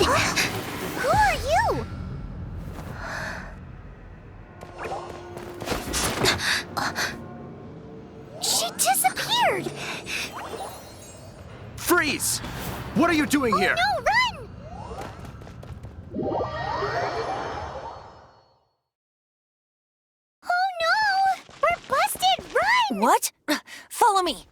Who are you? She disappeared! Freeze! What are you doing here? No, run! Oh no! We're busted! Run! What? Follow me.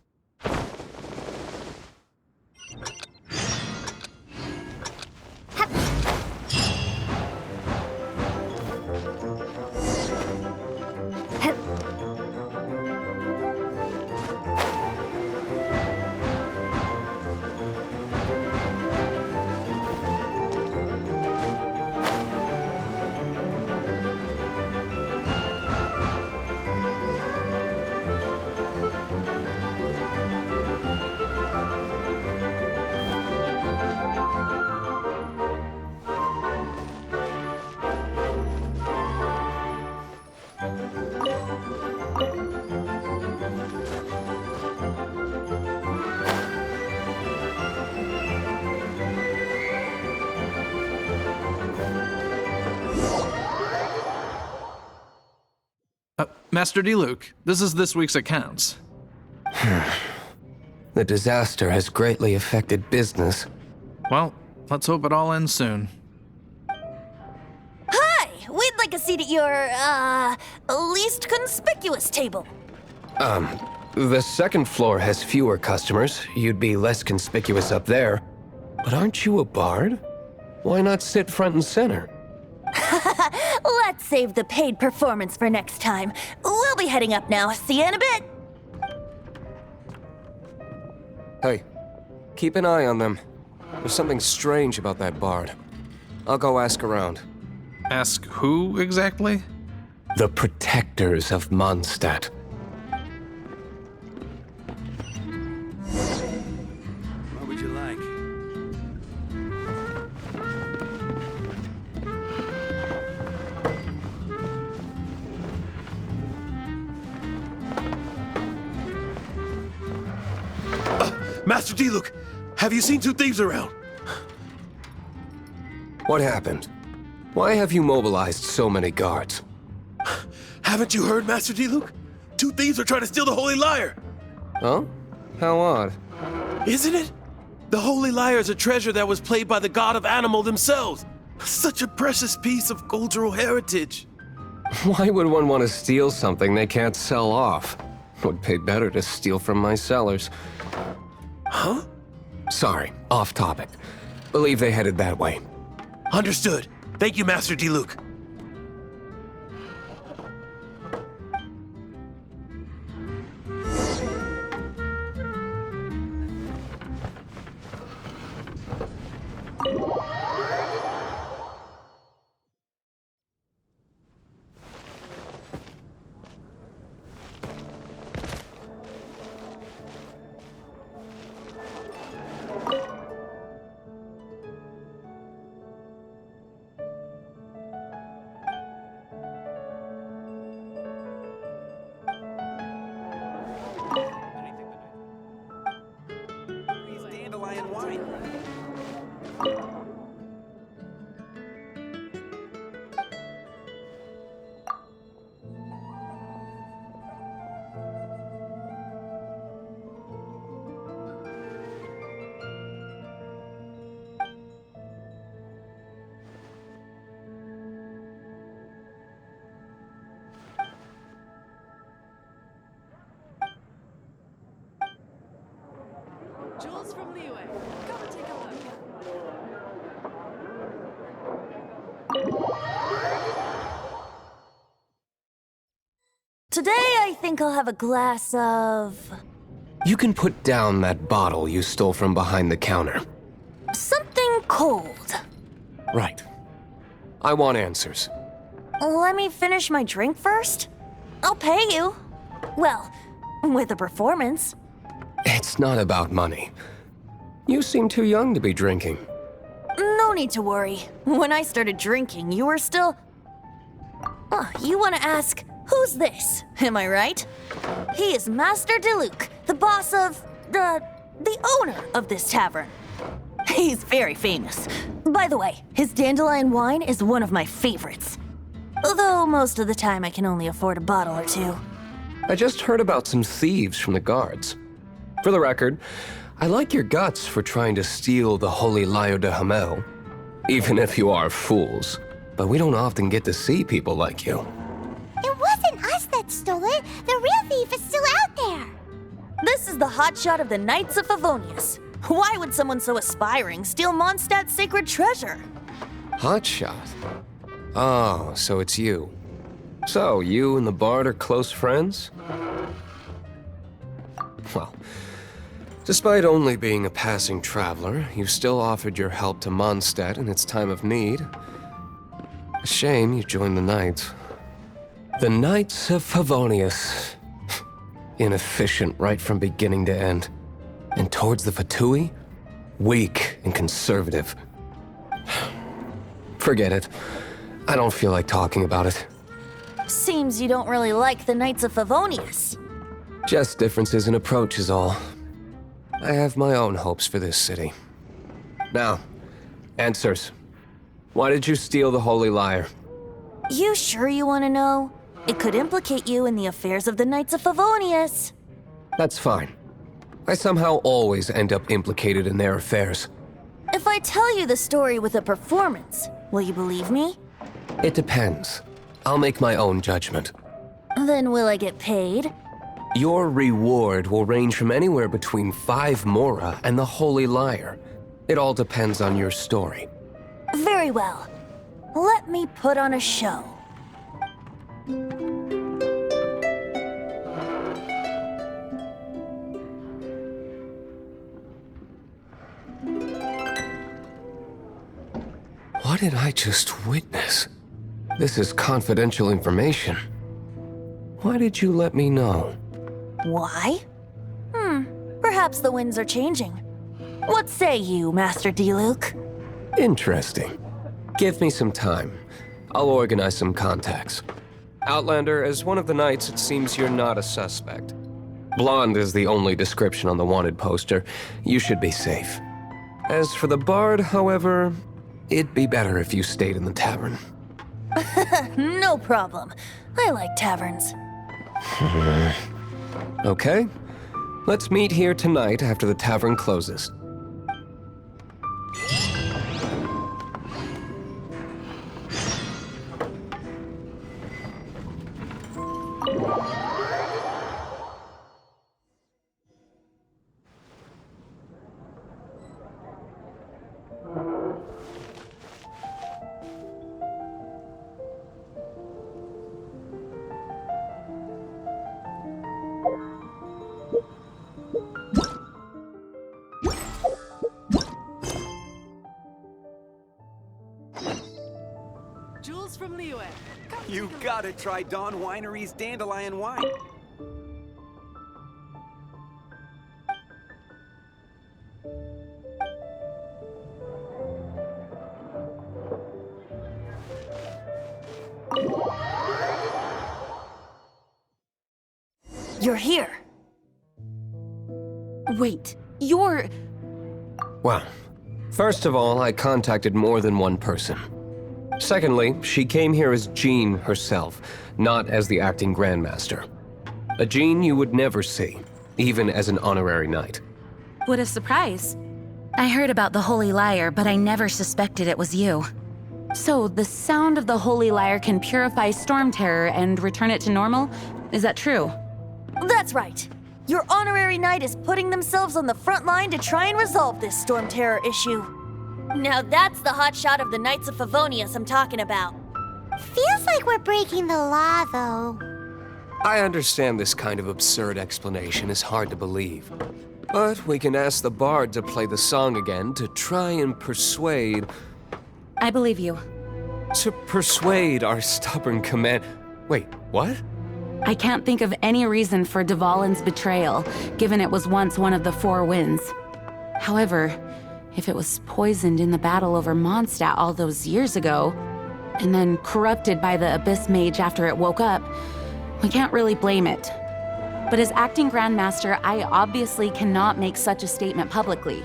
Master D-Luke, this is this week's accounts. The disaster has greatly affected business. Well, let's hope it all ends soon. Hi! We'd like a seat at your, least conspicuous table. The second floor has fewer customers. You'd be less conspicuous up there. But aren't you a bard? Why not sit front and center? Let's save the paid performance for next time. We'll be heading up now. See you in a bit. Hey, keep an eye on them. There's something strange about that bard. I'll go ask around. Ask who exactly? The protectors of Mondstadt. What would you like? Master D-Luke, have you seen two thieves around? What happened? Why have you mobilized so many guards? Haven't you heard, Master D-Luke? two thieves are trying to steal the Holy Lyre. Oh? How odd. Isn't it? The Holy Lyre is a treasure that was played by the god of animal themselves. Such a precious piece of cultural heritage. Why would one want to steal something they can't sell off? Would pay better to steal from my sellers. Huh? Sorry, off topic. Believe they headed that way. Understood. Thank you, Master Diluc. Dandelion wine. Jules from Leeway. Come and take a look. Today, I think I'll have a glass of... You can put down that bottle you stole from behind the counter. something cold. Right. I want answers. Let me finish my drink first. I'll pay you. Well, with a performance. It's not about money. You seem too young to be drinking. No need to worry. When I started drinking, you were still... you want to ask, who's this? Am I right? He is Master Diluc, the boss of... the owner of this tavern. He's very famous. By the way, his dandelion wine is one of my favorites. Although most of the time I can only afford a bottle or two. I just heard about some thieves from the guards. For the record, I like your guts for trying to steal the Holy Lyre de Hamel. Even if you are fools. But we don't often get to see people like you. It wasn't us that stole it. The real thief is still out there. This is the hotshot of the Knights of Favonius. Why would someone so aspiring steal Mondstadt's sacred treasure? Hotshot? Oh, so it's you. So, you and the Bard are close friends? Well, despite only being a passing traveler, you still offered your help to Mondstadt in its time of need. A shame you joined the Knights. The Knights of Favonius. Inefficient right from beginning to end. And towards the Fatui, weak and conservative. Forget it. I don't feel like talking about it. Seems you don't really like the Knights of Favonius. Just differences in approach is all. I have my own hopes for this city. Now, answers. Why did you steal the Holy Lyre? You sure you want to know? It could implicate you in the affairs of the Knights of Favonius. That's fine. I somehow always end up implicated in their affairs. If I tell you the story with a performance, will you believe me? It depends. I'll make my own judgment. Then will I get paid? Your reward will range from anywhere between 5 Mora and the Holy Lyre. It all depends on your story. Very well. Let me put on a show. What did I just witness? This is confidential information. Why did you let me know? Why? Perhaps the winds are changing. What say you, Master Diluc? Interesting. Give me some time. I'll organize some contacts. Outlander, as one of the knights, it seems you're not a suspect. Blonde is the only description on the wanted poster. You should be safe. As for the Bard, however, it'd be better if you stayed in the tavern. No problem. I like taverns. Okay, let's meet here tonight after the tavern closes. Jules from Liyue. Come You take a gotta try Dawn Winery's dandelion wine. You're here. Wait, you're... Well, first of all, I contacted more than one person. Secondly, she came here as Jean herself, not as the acting Grandmaster. A Jean you would never see, even as an honorary knight. What a surprise. I heard about the Holy Lyre, but I never suspected it was you. So, the sound of the Holy Lyre can purify Storm Terror and return it to normal? Is that true? That's right. Your honorary knight is putting themselves on the front line to try and resolve this Storm Terror issue. Now that's the hotshot of the Knights of Favonius I'm talking about. Feels like we're breaking the law, though. I understand this kind of absurd explanation is hard to believe. But we can ask the bard to play the song again to try and persuade... I believe you. To persuade our stubborn command... Wait, what? I can't think of any reason for Dvalin's betrayal, given it was once one of the Four Winds. However, if it was poisoned in the battle over Mondstadt all those years ago, and then corrupted by the Abyss Mage after it woke up, we can't really blame it. But as acting Grandmaster, I obviously cannot make such a statement publicly.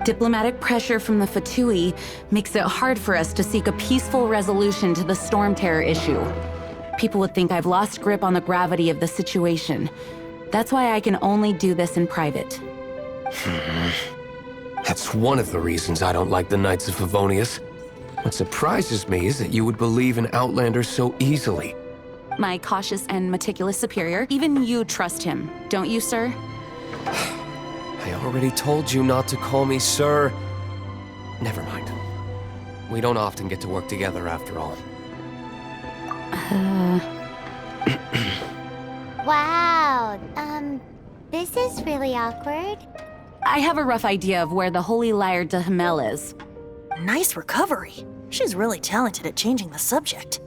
Diplomatic pressure from the Fatui makes it hard for us to seek a peaceful resolution to the Storm Terror issue. People would think I've lost grip on the gravity of the situation. That's why I can only do this in private. That's one of the reasons I don't like the Knights of Favonius. What surprises me is that you would believe in Outlander so easily. My cautious and meticulous superior, even you trust him, don't you, sir? I already told you not to call me sir. Never mind. We don't often get to work together after all. Wow, this is really awkward. I have a rough idea of where the Holy Lyre de Himmel is. Nice recovery. She's really talented at changing the subject.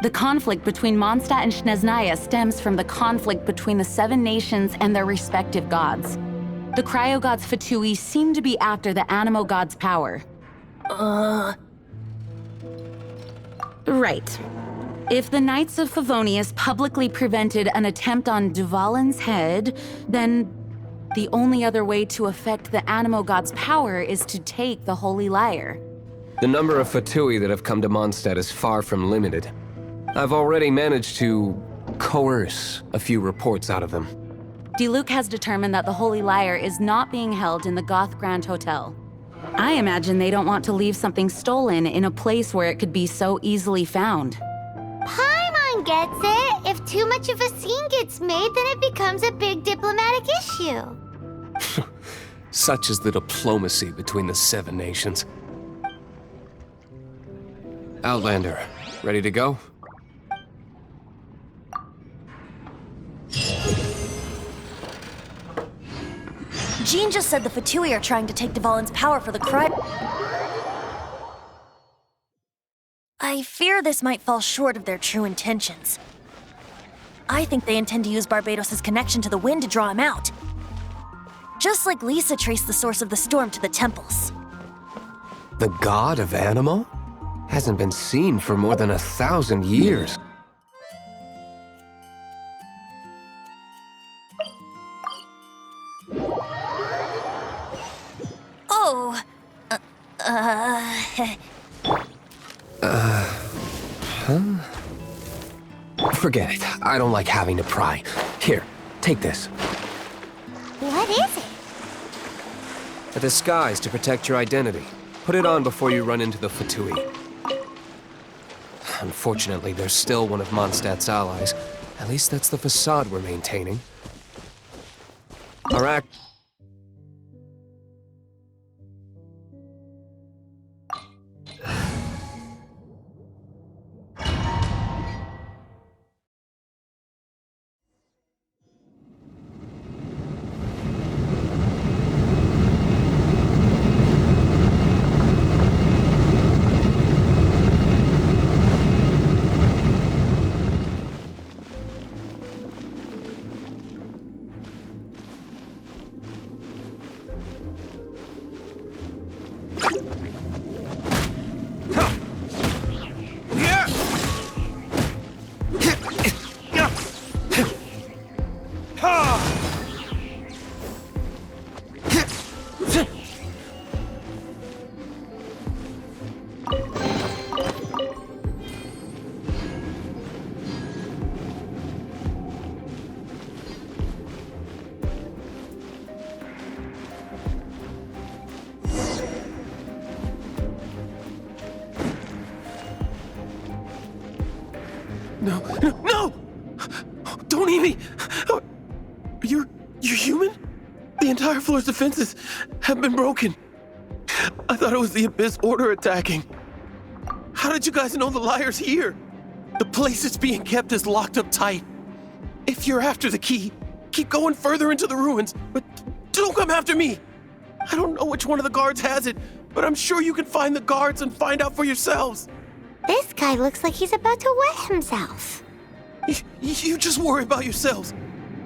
The conflict between Mondstadt and Snezhnaya stems from the conflict between the Seven Nations and their respective gods. The cryo-gods Fatui seem to be after the Animo god's power. Right. If the Knights of Favonius publicly prevented an attempt on Dvalin's head, then the only other way to affect the Animo god's power is to take the Holy Lyre. The number of Fatui that have come to Mondstadt is far from limited. I've already managed to coerce a few reports out of them. Diluc has determined that the Holy Lyre is not being held in the Goth Grand Hotel. I imagine they don't want to leave something stolen in a place where it could be so easily found. Paimon gets it. If too much of a scene gets made, then it becomes a big diplomatic issue. Such is the diplomacy between the Seven Nations. Outlander, ready to go? Jean just said the Fatui are trying to take Dvalin's power for the cryo... I fear this might fall short of their true intentions. I think they intend to use Barbados' connection to the wind to draw him out. Just like Lisa traced the source of the storm to the temples. The god of Animo? Hasn't been seen for more than 1,000 years. Oh, Forget it. I don't like having to pry. Here, take this. What is it? A disguise to protect your identity. Put it on before you run into the Fatui. Unfortunately, they're still one of Mondstadt's allies. At least that's the facade we're maintaining. Our act... No, no, no! Don't eat me! You're human? The entire floor's defenses have been broken. I thought it was the Abyss Order attacking. How did you guys know the liar's here? The place it's being kept is locked up tight. If you're after the key, keep going further into the ruins, but don't come after me. I don't know which one of the guards has it, but I'm sure you can find the guards and find out for yourselves. This guy looks like he's about to wet himself. You just worry about yourselves.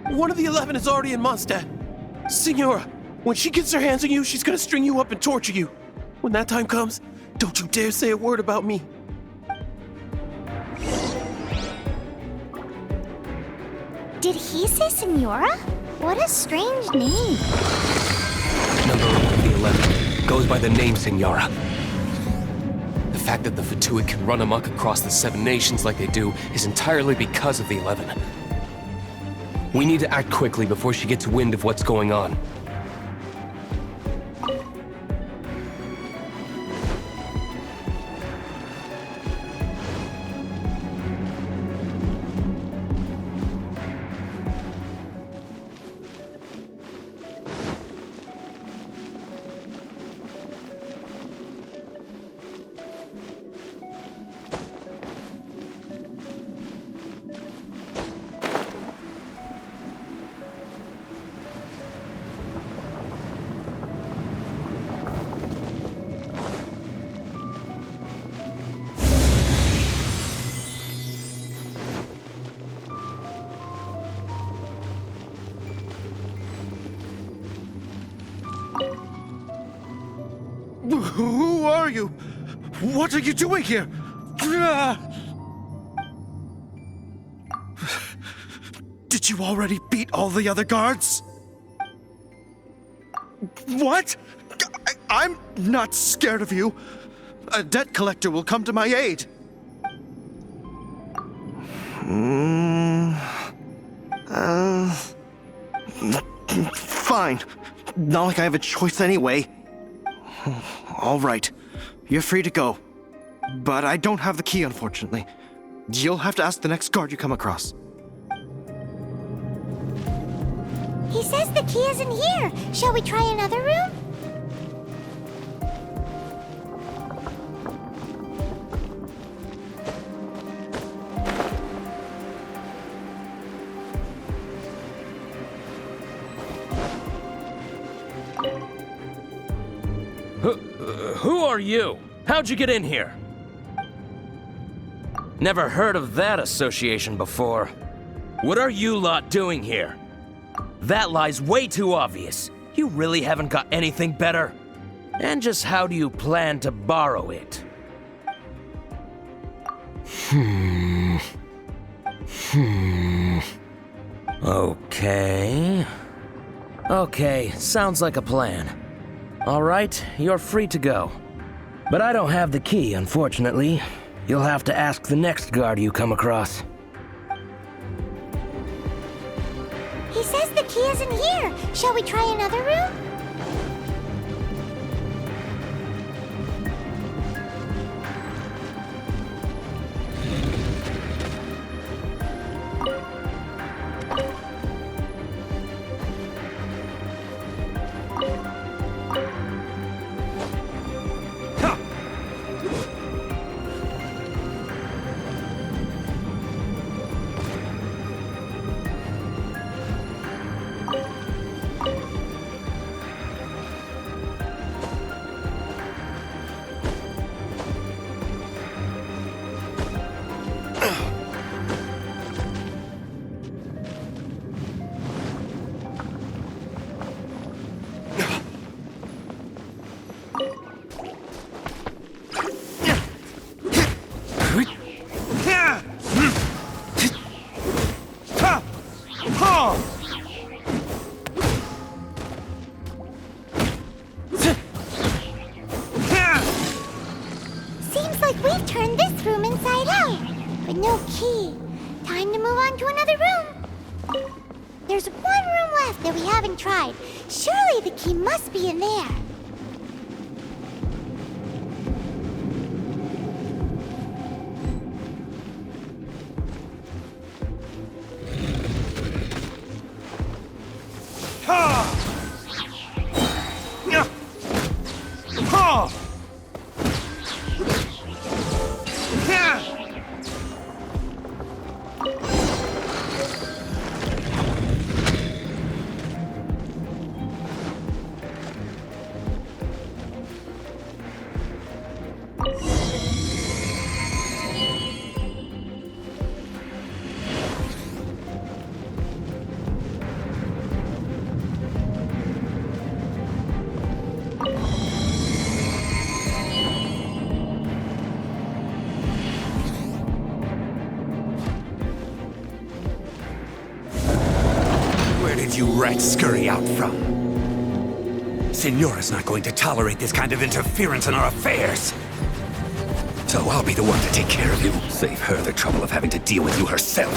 One of the 11 is already in Mondstadt. Signora, when she gets her hands on you, she's gonna string you up and torture you. When that time comes, don't you dare say a word about me. Did he say Senora? What a strange name. Number of the 11 goes by the name Signora. The fact that the Fatui can run amok across the 7 nations like they do is entirely because of the 11. We need to act quickly before she gets wind of what's going on. Who are you? What are you doing here? Did you already beat all the other guards? What? I'm not scared of you. A debt collector will come to my aid. Fine. Not like I have a choice anyway. All right. You're free to go. But I don't have the key, unfortunately. You'll have to ask the next guard you come across. He says the key isn't here. Shall we try another room? Who are you? How'd you get in here? Never heard of that association before. What are you lot doing here? That lie's way too obvious. You really haven't got anything better? And just how do you plan to borrow it? Okay, sounds like a plan. All right, you're free to go. But I don't have the key, unfortunately. You'll have to ask the next guard you come across. He says the key isn't here. Shall we try another room? Seems like we've turned this room inside out, but no key. Time to move on to another room. There's one room left that we haven't tried. Surely the key must be in there. Where did you rats scurry out from? Signora's not going to tolerate this kind of interference in our affairs. So I'll be the one to take care of you. Save her the trouble of having to deal with you herself.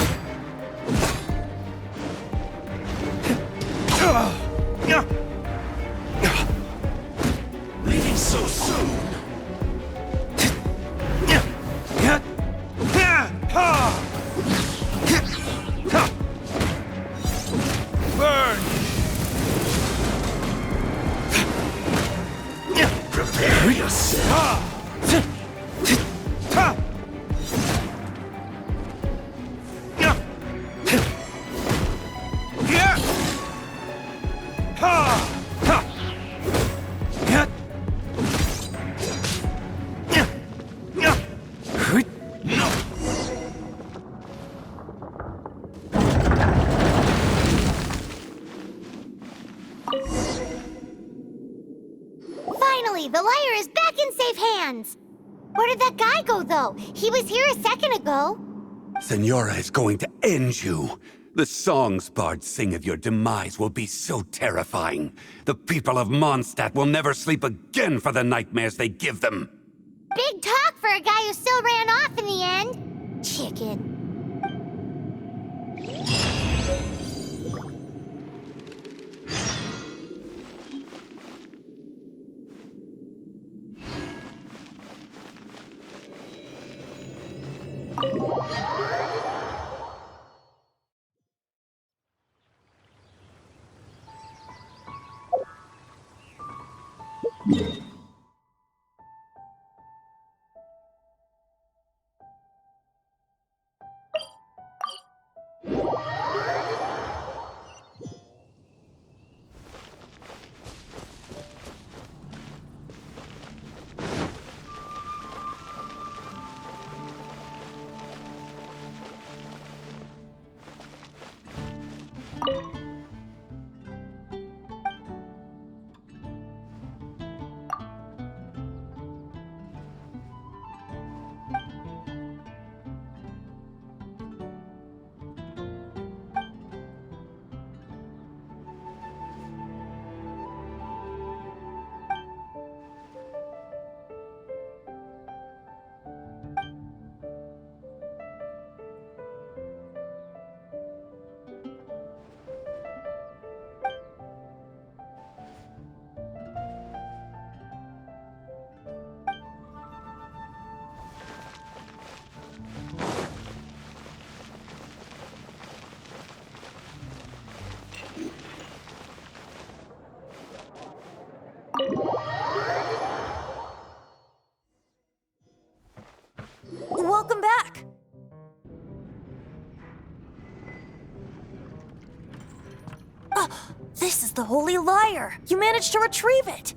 Leaving so soon. Burn! Prepare yourself. Finally, the lyre is back in safe hands. Where did that guy go, though? He was here a second ago. Signora is going to end you. The songs bards sing of your demise will be so terrifying. The people of Mondstadt will never sleep again for the nightmares they give them. Big talk for a guy who still ran off in the end. Chicken. This is the Holy Lyre. You managed to retrieve it.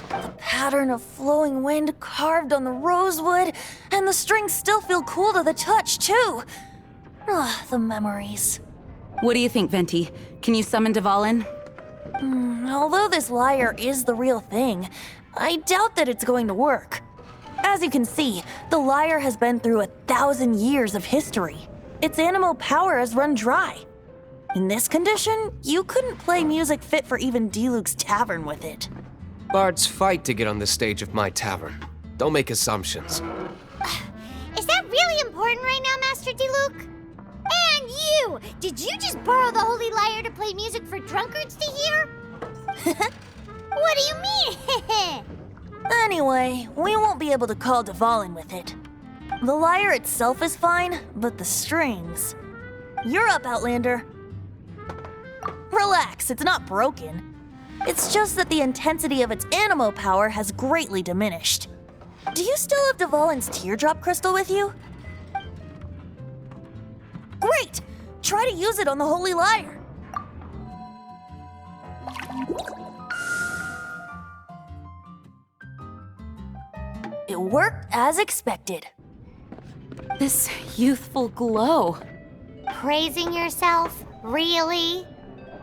The pattern of flowing wind carved on the rosewood, and the strings still feel cool to the touch, too. The memories. What do you think, Venti? Can you summon Dvalin? Although this lyre is the real thing, I doubt that it's going to work. As you can see, the lyre has been through 1,000 years of history. Its animo power has run dry. In this condition, you couldn't play music fit for even Diluc's tavern with it. Bards fight to get on the stage of my tavern. Don't make assumptions. Is that really important right now, Master Diluc? And you! Did you just borrow the Holy Lyre to play music for drunkards to hear? What do you mean? Anyway, we won't be able to call Dvalin with it. The lyre itself is fine, but the strings... You're up, Outlander. Relax, it's not broken. It's just that the intensity of its animo power has greatly diminished. Do you still have Dvalin's teardrop crystal with you? Great! Try to use it on the Holy Lyre. It worked as expected. This youthful glow. Praising yourself? Really?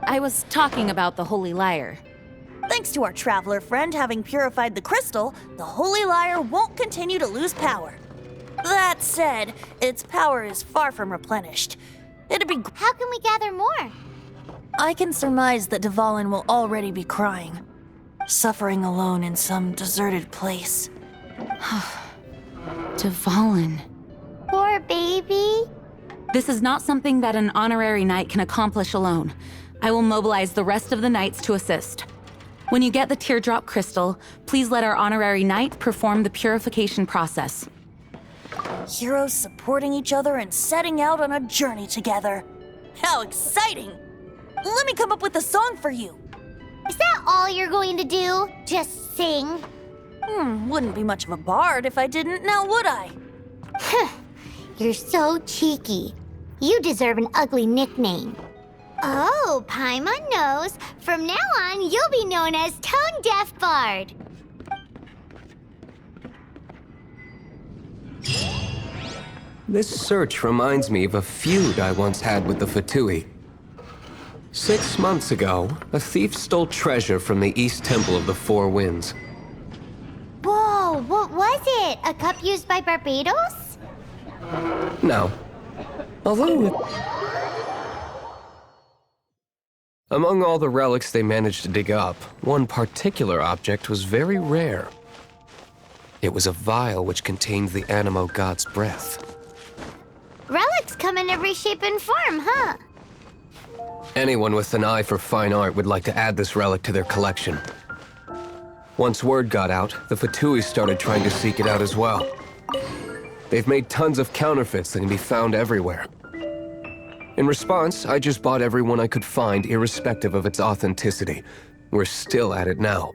I was talking about the Holy Lyre. Thanks to our traveler friend having purified the crystal, the Holy Lyre won't continue to lose power. That said, its power is far from replenished. It'd be... How can we gather more? I can surmise that Dvalin will already be crying, suffering alone in some deserted place. Dvalin. Poor baby. This is not something that an honorary knight can accomplish alone. I will mobilize the rest of the knights to assist. When you get the teardrop crystal, please let our honorary knight perform the purification process. Heroes supporting each other and setting out on a journey together. How exciting! Let me come up with a song for you. Is that all you're going to do? Just sing? Wouldn't be much of a bard if I didn't, now would I? You're so cheeky. You deserve an ugly nickname. Oh, Paimon knows. From now on, you'll be known as Tone Deaf Bard. This search reminds me of a feud I once had with the Fatui. 6 months ago, a thief stole treasure from the East Temple of the Four Winds. Whoa, what was it? A cup used by Barbados? No. Although among all the relics they managed to dig up, one particular object was very rare. It was a vial which contained the Animo god's breath. Relics come in every shape and form, huh? Anyone with an eye for fine art would like to add this relic to their collection. Once word got out, the Fatui started trying to seek it out as well. They've made tons of counterfeits that can be found everywhere. In response, I just bought every one I could find, irrespective of its authenticity. We're still at it now.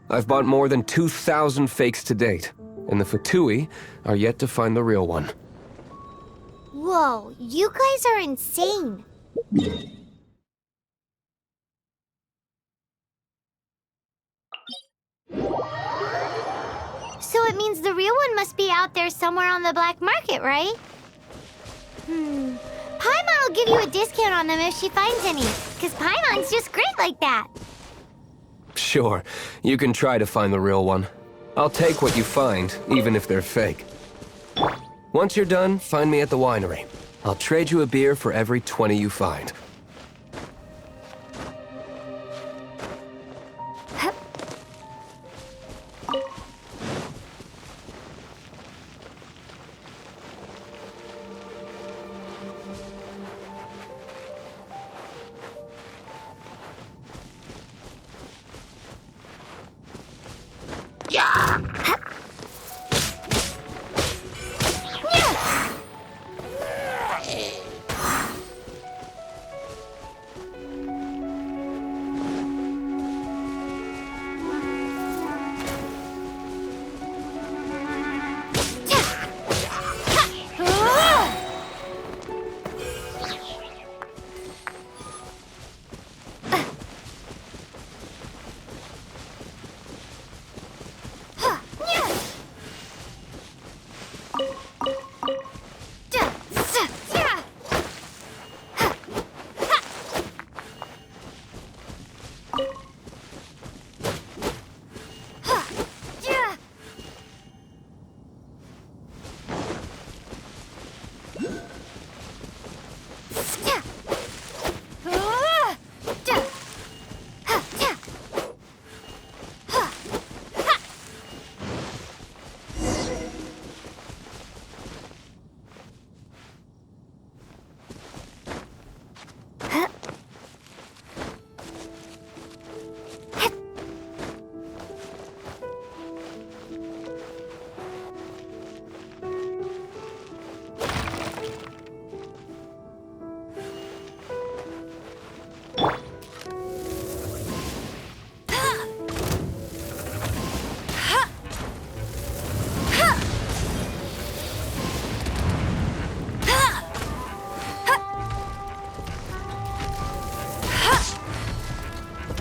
I've bought more than 2,000 fakes to date, and the Fatui are yet to find the real one. Whoa, you guys are insane. So it means the real one must be out there somewhere on the black market, right? Paimon will give you a discount on them if she finds any, because Paimon's just great like that. Sure, you can try to find the real one. I'll take what you find, even if they're fake. Once you're done, find me at the winery. I'll trade you a beer for every 20 you find.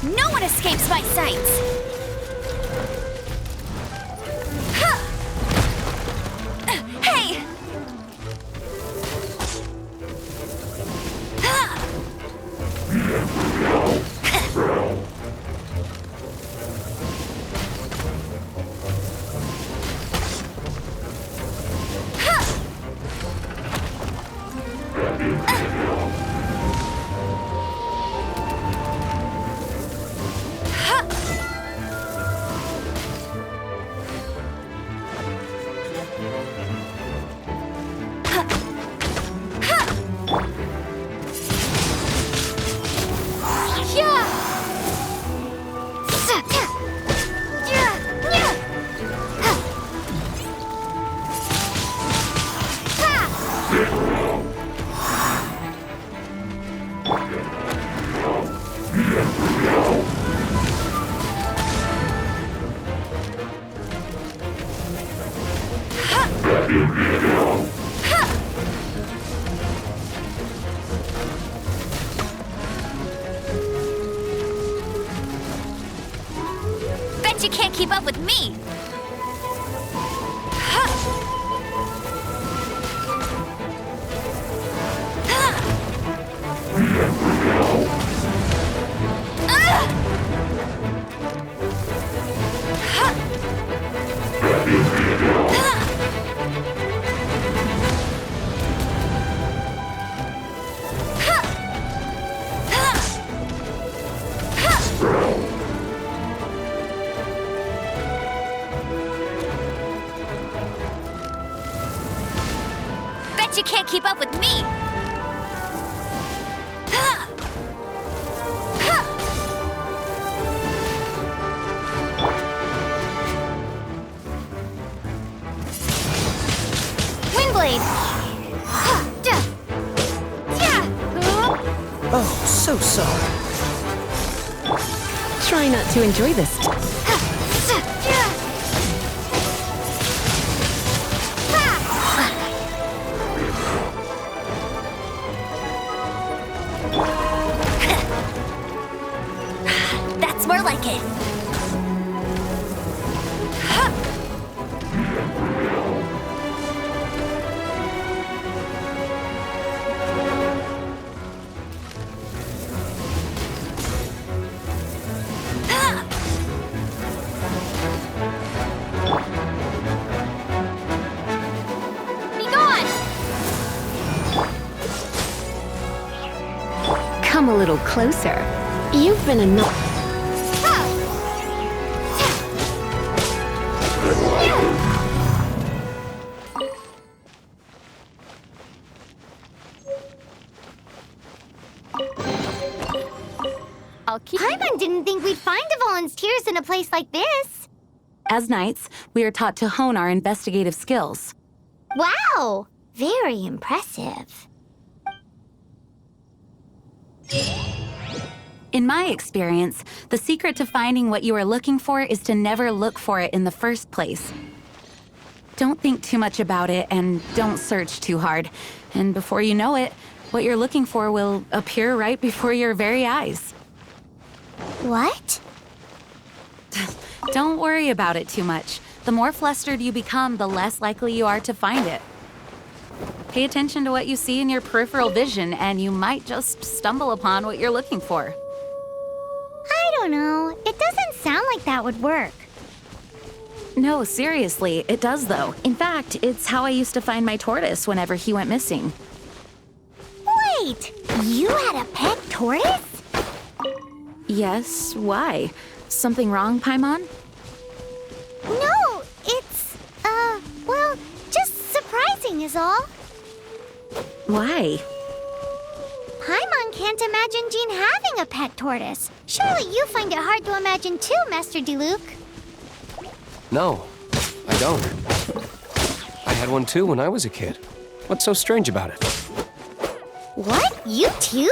No one escapes my sights! Hey! Bet you can't keep up with me! Bet you can't keep up with me! Windblade! Oh, so sorry. Try not to enjoy this. That's more like it. Be gone! Come a little closer. You've been annoyed. Paimon didn't think we'd find the volunteers in a place like this. As knights, we are taught to hone our investigative skills. Wow! Very impressive. In my experience, the secret to finding what you are looking for is to never look for it in the first place. Don't think too much about it and don't search too hard. And before you know it, what you're looking for will appear right before your very eyes. What? Don't worry about it too much. The more flustered you become, the less likely you are to find it. Pay attention to what you see in your peripheral vision, and you might just stumble upon what you're looking for. I don't know. It doesn't sound like that would work. No, seriously, it does though. In fact, it's how I used to find my tortoise whenever he went missing. Wait, you had a pet tortoise? Yes, why? Something wrong, Paimon? No, it's, well, just surprising is all. Why? Paimon can't imagine Jean having a pet tortoise. Surely you find it hard to imagine too, Master Diluc. No, I don't. I had one too when I was a kid. What's so strange about it? What? You too?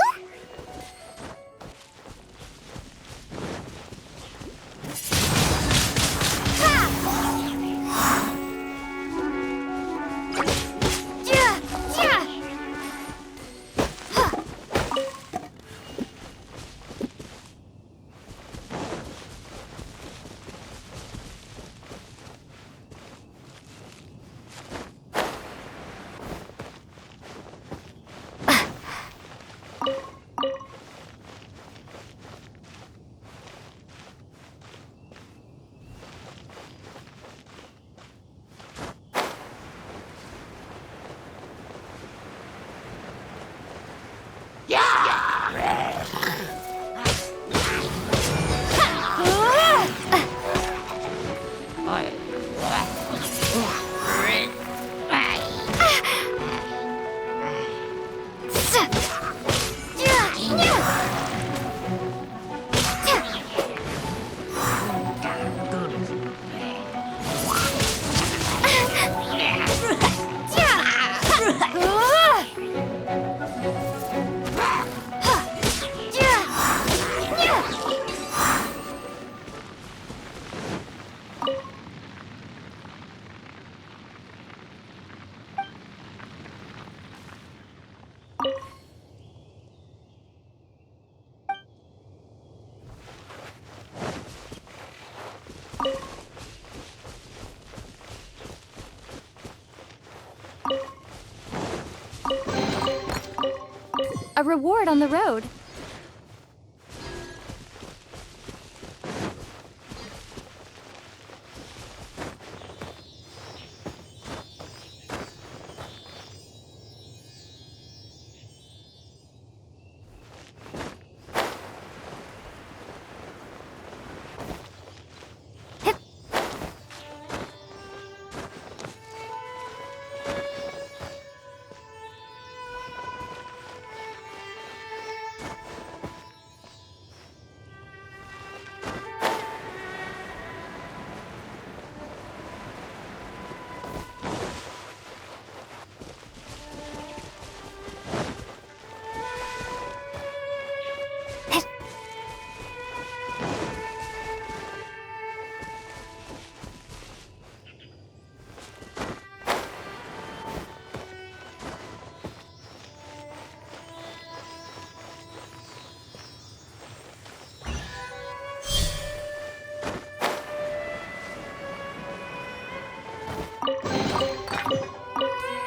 A reward on the road.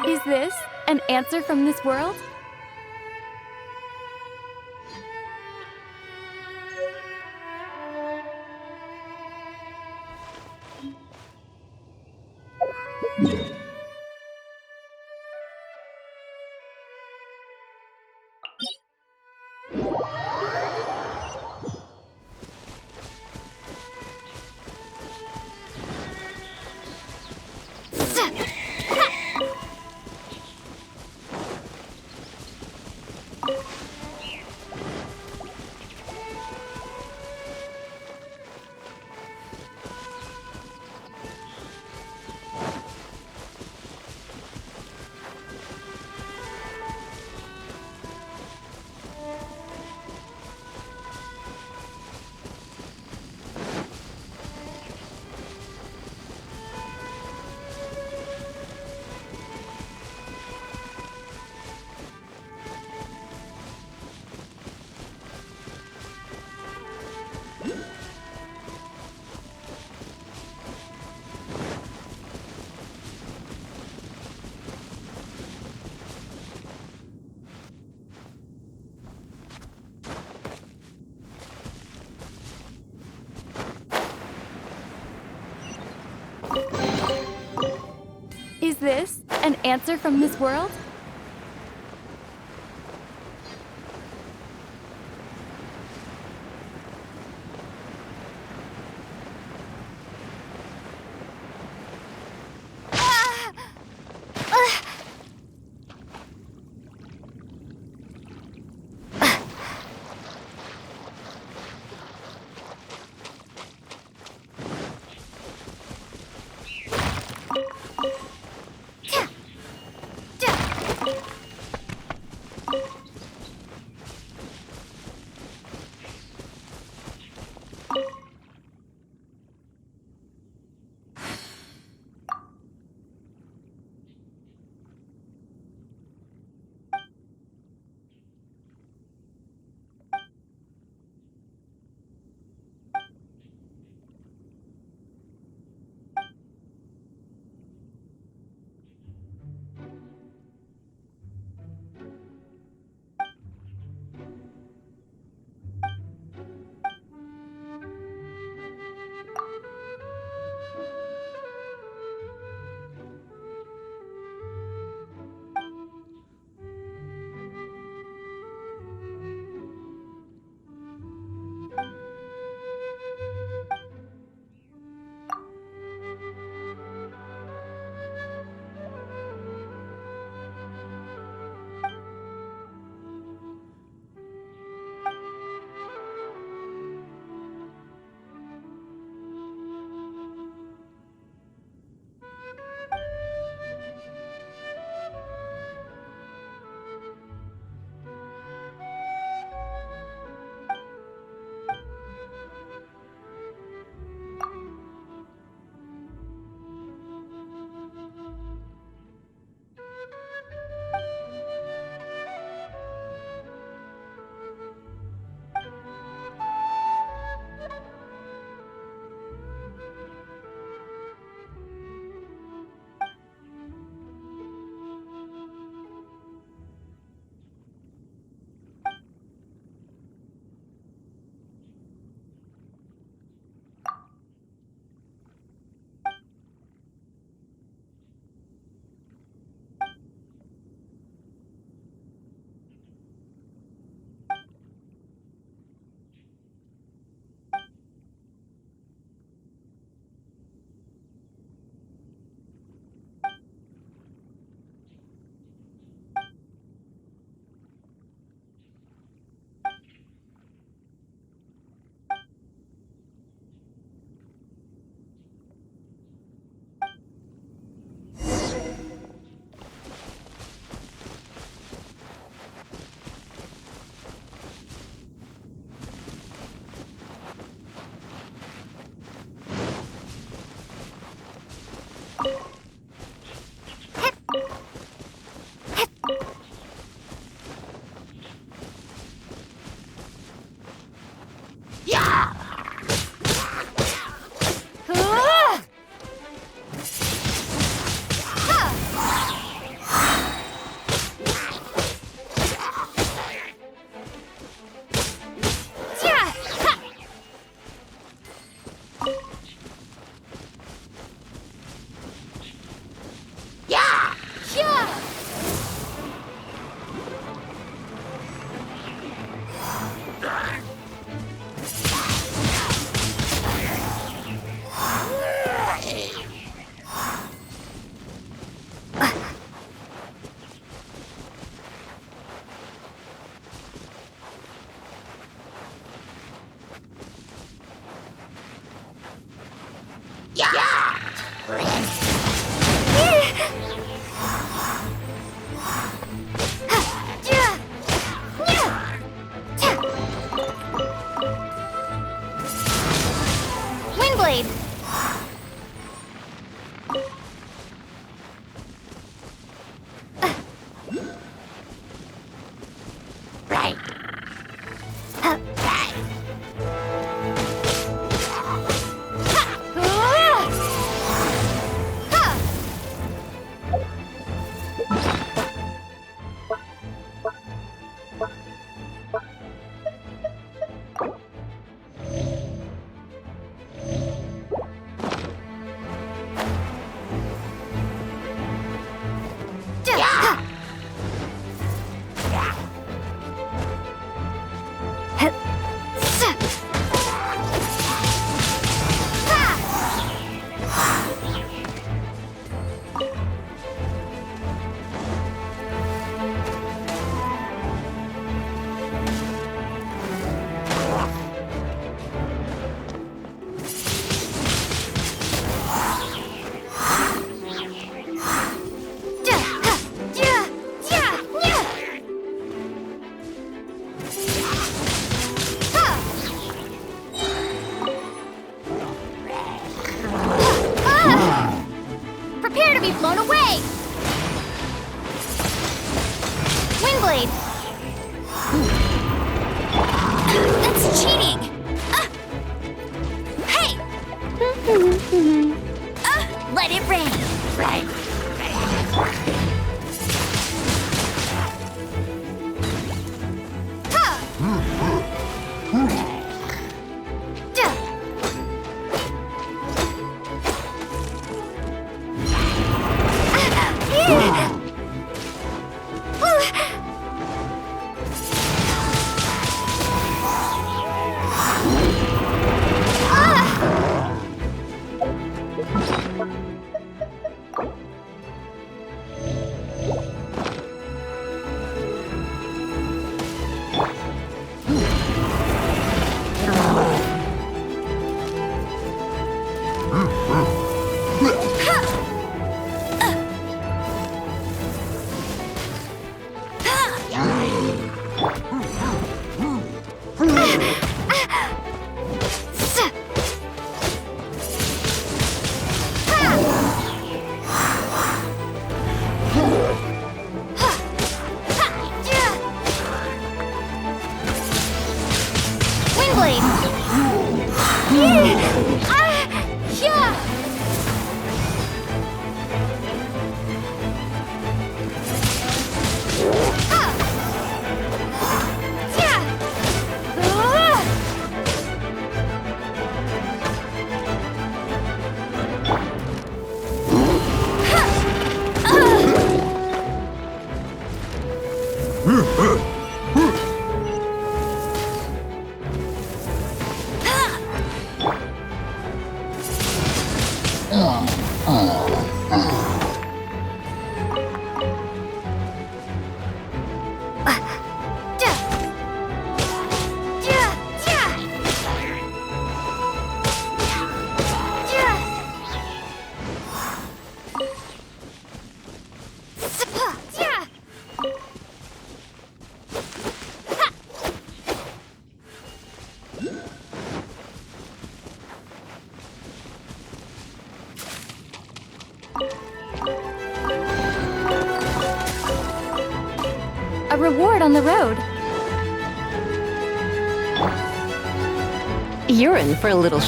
Is this an answer from this world? Is this an answer from this world? Windblade! Right. Prepare to be blown away! Windblade! That's cheating! Hey! Let it rain! Right. A reward on the road. You're in for a little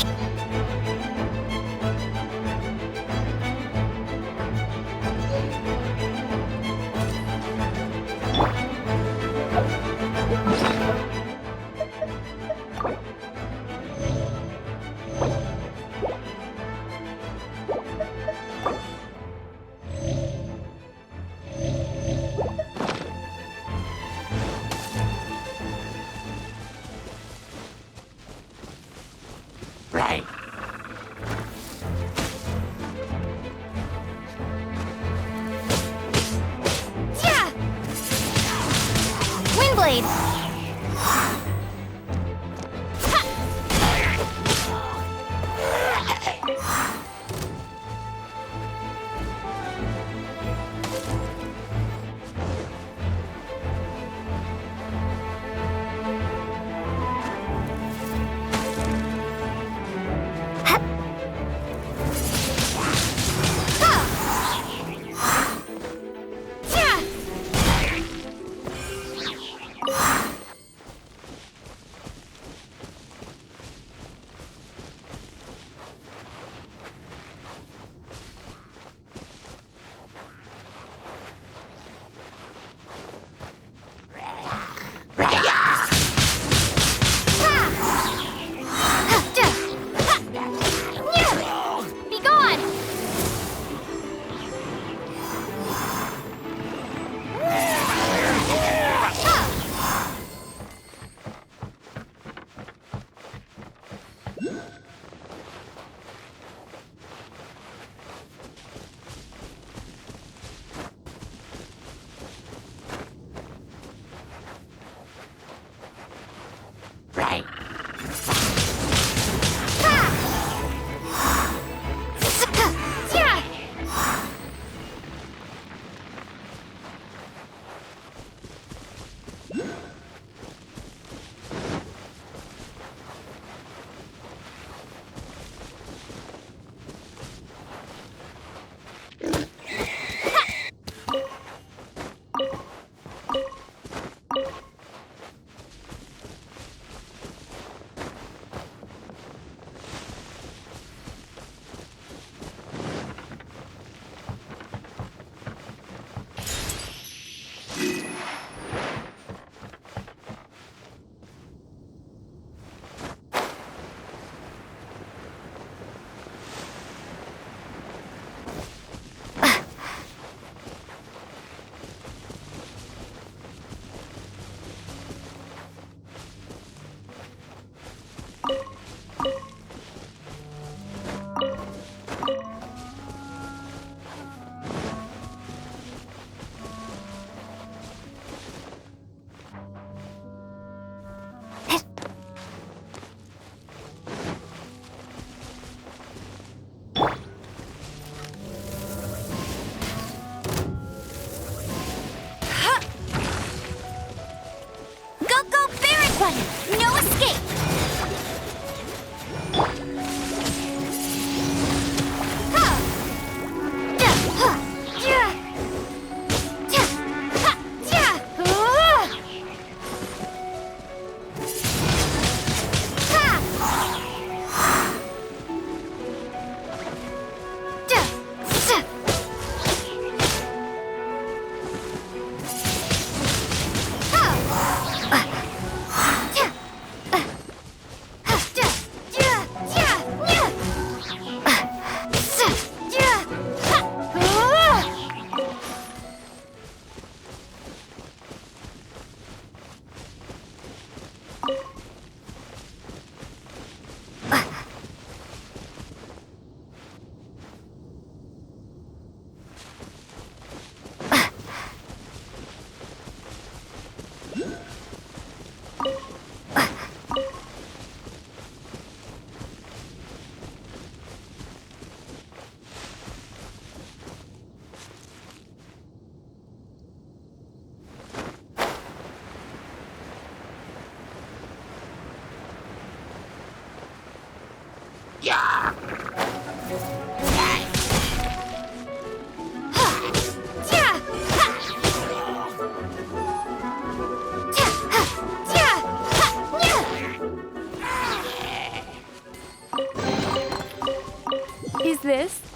Right. Yeah! Windblade!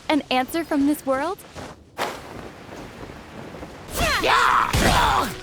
An answer from this world? Yeah!